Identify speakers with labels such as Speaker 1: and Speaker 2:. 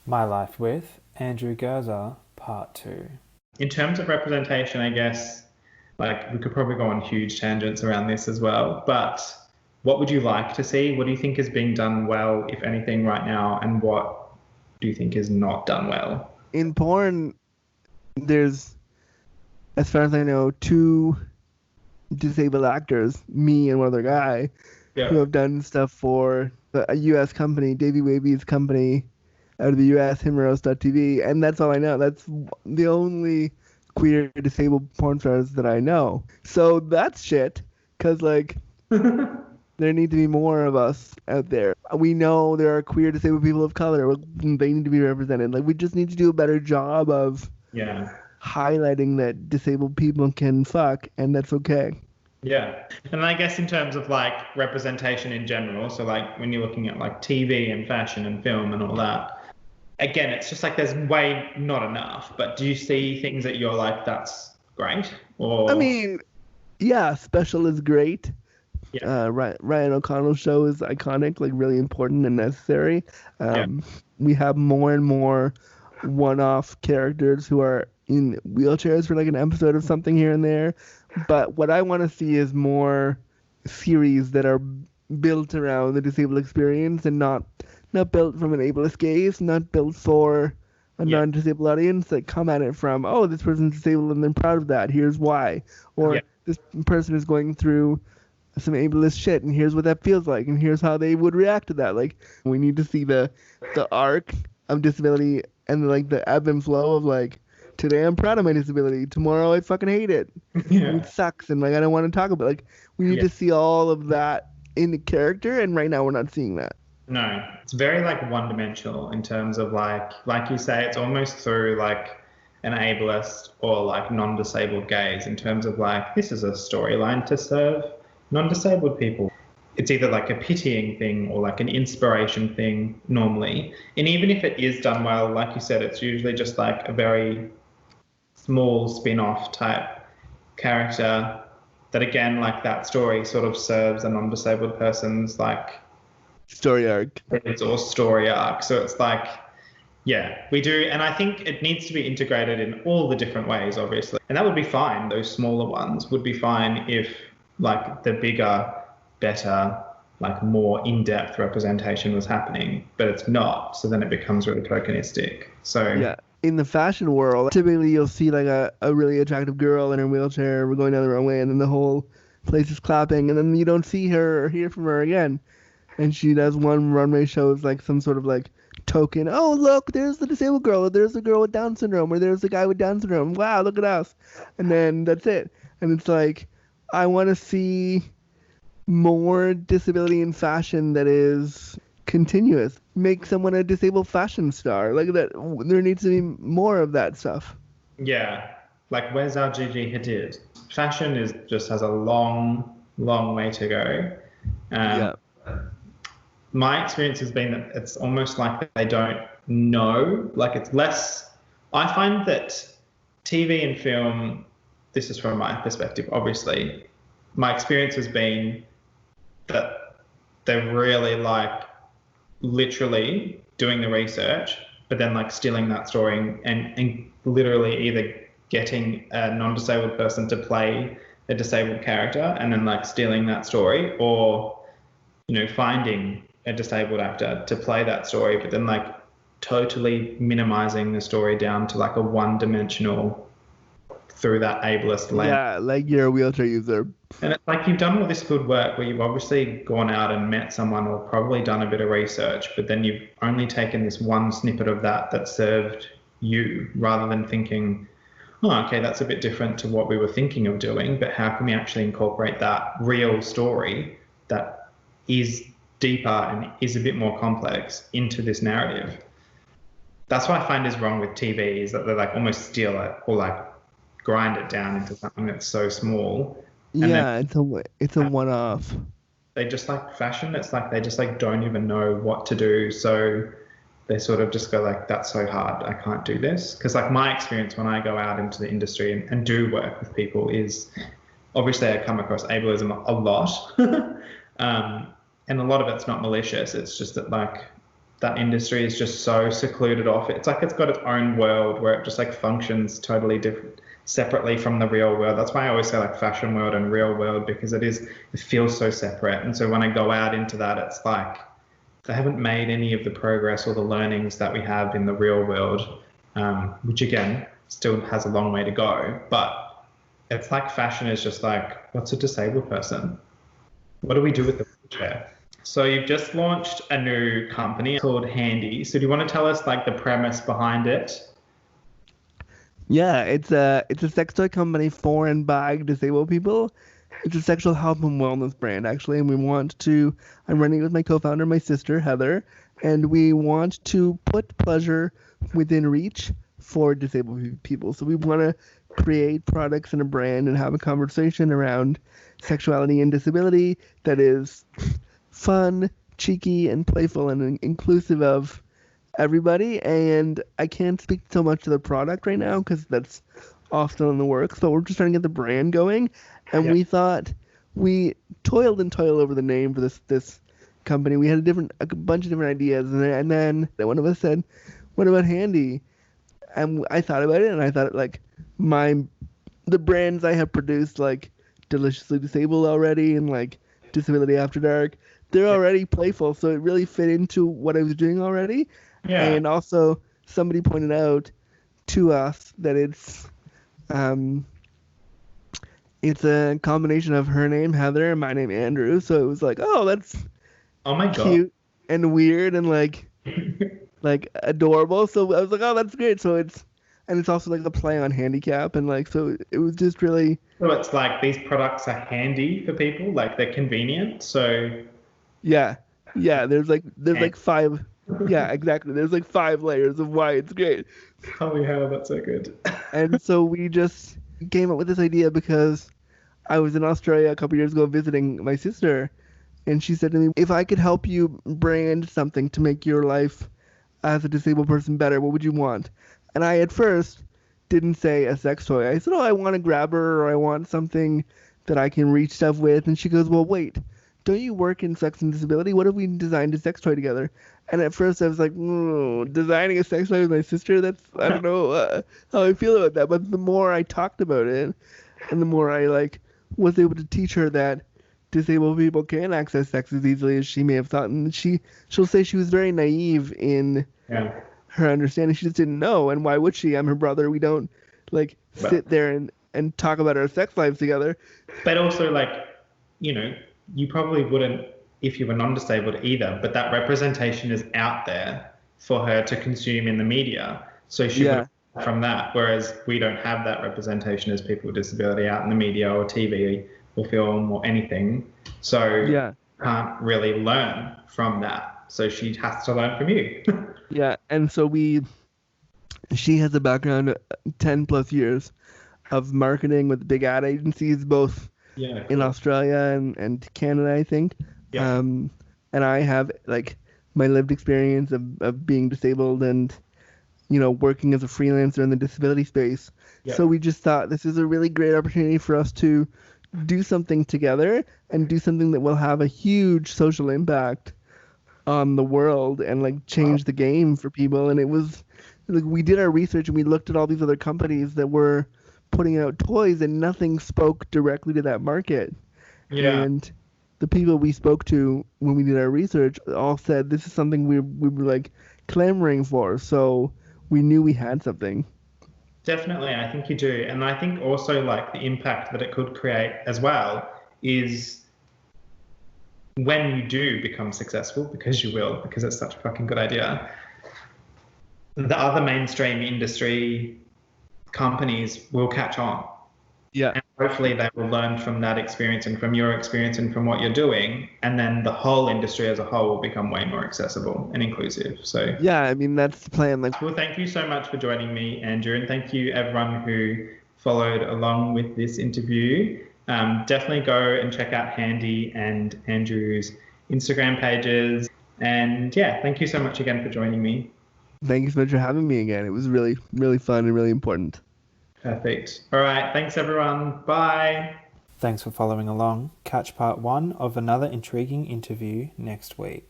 Speaker 1: My Life with Andrew Gurza, Part 2.
Speaker 2: In terms of representation, I guess, like we could probably go on huge tangents around this as well, but what would you like to see? What do you think is being done well, if anything, right now, and what do you think is not done well?
Speaker 3: In porn, there's, as far as I know, two disabled actors, me and one other guy, who
Speaker 2: Yeah.
Speaker 3: have done stuff for a U.S. company, Davey Wavy's company out of the U.S., Himeros.tv, and that's all I know. That's the only queer disabled porn stars that I know. So that's shit, because, like, there need to be more of us out there. We know there are queer disabled people of color. They need to be represented. Like, we just need to do a better job of
Speaker 2: Yeah.
Speaker 3: highlighting that disabled people can fuck, and that's okay.
Speaker 2: Yeah. And I guess in terms of like representation in general, so like when you're looking at like TV and fashion and film and all that, again, it's just like there's way not enough. But do you see things that you're like, that's great?
Speaker 3: I
Speaker 2: Or,
Speaker 3: mean, yeah, special is great.
Speaker 2: yeah,
Speaker 3: Ryan O'Connell's show is iconic, like really important and necessary.
Speaker 2: yeah,
Speaker 3: We have more and more one-off characters who are in wheelchairs for like an episode of something here and there. But what I want to see is more series that are built around the disabled experience and not built from an ableist gaze, not built for a
Speaker 2: yeah,
Speaker 3: non-disabled audience that come at it from, oh, this person's disabled and they're proud of that. Here's why.
Speaker 2: yeah,
Speaker 3: Or this person is going through some ableist shit and here's what that feels like and here's how they would react to that. Like, we need to see the arc of disability and like the ebb and flow of like, today I'm proud of my disability, tomorrow I fucking hate it and
Speaker 2: yeah,
Speaker 3: it sucks and like I don't want to talk about it. Like, we need
Speaker 2: yeah.
Speaker 3: to see all of that in the character, and right now we're not seeing that.
Speaker 2: No, it's very like one-dimensional in terms of like you say, it's almost through like an ableist or like non-disabled gaze in terms of like this is a storyline to serve non-disabled people. It's either like a pitying thing or like an inspiration thing normally. And even if it is done well, like you said, it's usually just like a very small spin-off type character that again, like that story sort of serves a non-disabled person's like
Speaker 3: Story arc.
Speaker 2: it's or story arc. So it's like, yeah, we do. And I think it needs to be integrated in all the different ways, obviously. And that would be fine. Those smaller ones would be fine if like the bigger, better, like more in-depth representation was happening, but it's not. So then it becomes really tokenistic. So
Speaker 3: Yeah. In the fashion world, typically you'll see like a really attractive girl in her wheelchair, we're going down the runway, and then the whole place is clapping, and then you don't see her or hear from her again. And she does one runway show as like some sort of like token. Oh, look, there's the disabled girl, or there's the girl with Down syndrome, or there's the guy with Down syndrome. Wow, look at us. And then that's it. And it's like, I want to see more disability in fashion that is continuous. Make someone a disabled fashion star. Like that, there needs to be more of that stuff.
Speaker 2: yeah, like where's our Gigi Hadid? Fashion is just has a long, long way to go. Um,
Speaker 3: Yeah.
Speaker 2: my experience has been that it's almost like they don't know. Like it's less. I find that TV and film, this is from my perspective, obviously, my experience has been that they're really like literally doing the research, but then like stealing that story and literally either getting a non-disabled person to play a disabled character and then like stealing that story or finding a disabled actor to play that story, but then like totally minimizing the story down to like a one-dimensional through that ableist lens.
Speaker 3: Yeah, like you're a wheelchair user.
Speaker 2: And it's like you've done all this good work where you've obviously gone out and met someone or probably done a bit of research, but then you've only taken this one snippet of that served you rather than thinking, oh, okay, that's a bit different to what we were thinking of doing, but how can we actually incorporate that real story that is deeper and is a bit more complex into this narrative? That's what I find is wrong with TV is that they like almost steal it or like grind it down into something that's so small and then
Speaker 3: Yeah, it's a one-off.
Speaker 2: they just like fashion. It's like they just like don't even know what to do. So they sort of just go like, that's so hard. I can't do this. Because like my experience when I go out into the industry and do work with people is obviously I come across ableism a lot. And a lot of it's not malicious. It's just that like that industry is just so secluded off. It's like it's got its own world where it just like functions totally different, separately from the real world. That's why I always say like fashion world and real world, because it feels so separate. And so when I go out into that, it's like they haven't made any of the progress or the learnings that we have in the real world, which again still has a long way to go. But it's like fashion is just like, what's a disabled person? What do we do with the wheelchair? So you've just launched a new company called Handy. So do you want to tell us like the premise behind it?
Speaker 3: Yeah, it's a sex toy company for and by disabled people. It's a sexual health and wellness brand, actually, and I'm running it with my co-founder, my sister, Heather, and we want to put pleasure within reach for disabled people. So we want to create products and a brand and have a conversation around sexuality and disability that is fun, cheeky, and playful and inclusive of everybody. And I can't speak so much to the product right now because that's all still in the works, but we're just trying to get the brand going. And we thought, we toiled over the name for this company. We had a bunch of different ideas, and then one of us said, "What about Handy?" And I thought about it, and I thought like the brands I have produced, like Deliciously Disabled already, and like Disability After Dark, they're already playful, so it really fit into what I was doing already.
Speaker 2: Yeah.
Speaker 3: And also, somebody pointed out to us that it's a combination of her name Heather and my name Andrew, so it was like, oh, that's
Speaker 2: Oh my God.
Speaker 3: cute and weird and like adorable. So I was like, oh, that's great. So it's also like a play on handicap, and like, so it was just really.
Speaker 2: So it's like these products are handy for people, like they're convenient. So
Speaker 3: Yeah. There's like five. Yeah, exactly. There's like 5 layers of why it's great.
Speaker 2: holy hell, that's so good.
Speaker 3: And so we just came up with this idea because I was in Australia a couple years ago visiting my sister, and she said to me, if I could help you brand something to make your life as a disabled person better, what would you want? And I at first didn't say a sex toy. I said, oh, I want a grabber, or I want something that I can reach stuff with. And she goes, well, wait, don't you work in sex and disability? What if we designed a sex toy together? And at first I was like, designing a sex toy with my sister, I don't know how I feel about that. But the more I talked about it, and the more I like was able to teach her that disabled people can access sex as easily as she may have thought. And she'll say she was very naive in her understanding. She just didn't know. And why would she? I'm her brother. We don't like sit there and talk about our sex lives together.
Speaker 2: But also, like, you probably wouldn't if you were non-disabled either, but that representation is out there for her to consume in the media. So she would from that, whereas we don't have that representation as people with disability out in the media or TV or film or anything. So can't really learn from that. So she has to learn from you.
Speaker 3: Yeah, and so she has a background 10 plus years of marketing with big ad agencies, both in Australia and Canada, I think.
Speaker 2: Yeah.
Speaker 3: And I have like my lived experience of being disabled and working as a freelancer in the disability space.
Speaker 2: Yeah.
Speaker 3: So we just thought this is a really great opportunity for us to do something together and do something that will have a huge social impact on the world and like change the game for people. And it was like we did our research and we looked at all these other companies that were putting out toys and nothing spoke directly to that market.
Speaker 2: Yeah.
Speaker 3: And the people we spoke to when we did our research all said this is something we were like clamoring for. So we knew we had something.
Speaker 2: Definitely, I think you do. And I think also like the impact that it could create as well is when you do become successful, because you will, because it's such a fucking good idea, the other mainstream industry companies will catch on.
Speaker 3: Yeah.
Speaker 2: And hopefully they will learn from that experience and from your experience and from what you're doing. And then the whole industry as a whole will become way more accessible and inclusive. So
Speaker 3: yeah, I mean, that's the plan. Like,
Speaker 2: well, thank you so much for joining me, Andrew. And thank you everyone who followed along with this interview. Definitely go and check out Handy and Andrew's Instagram pages. And yeah, thank you so much again for joining me.
Speaker 3: Thank you so much for having me again. It was really, really fun and really important.
Speaker 2: Perfect. All right. Thanks, everyone. Bye.
Speaker 1: Thanks for following along. Catch part 1 of another intriguing interview next week.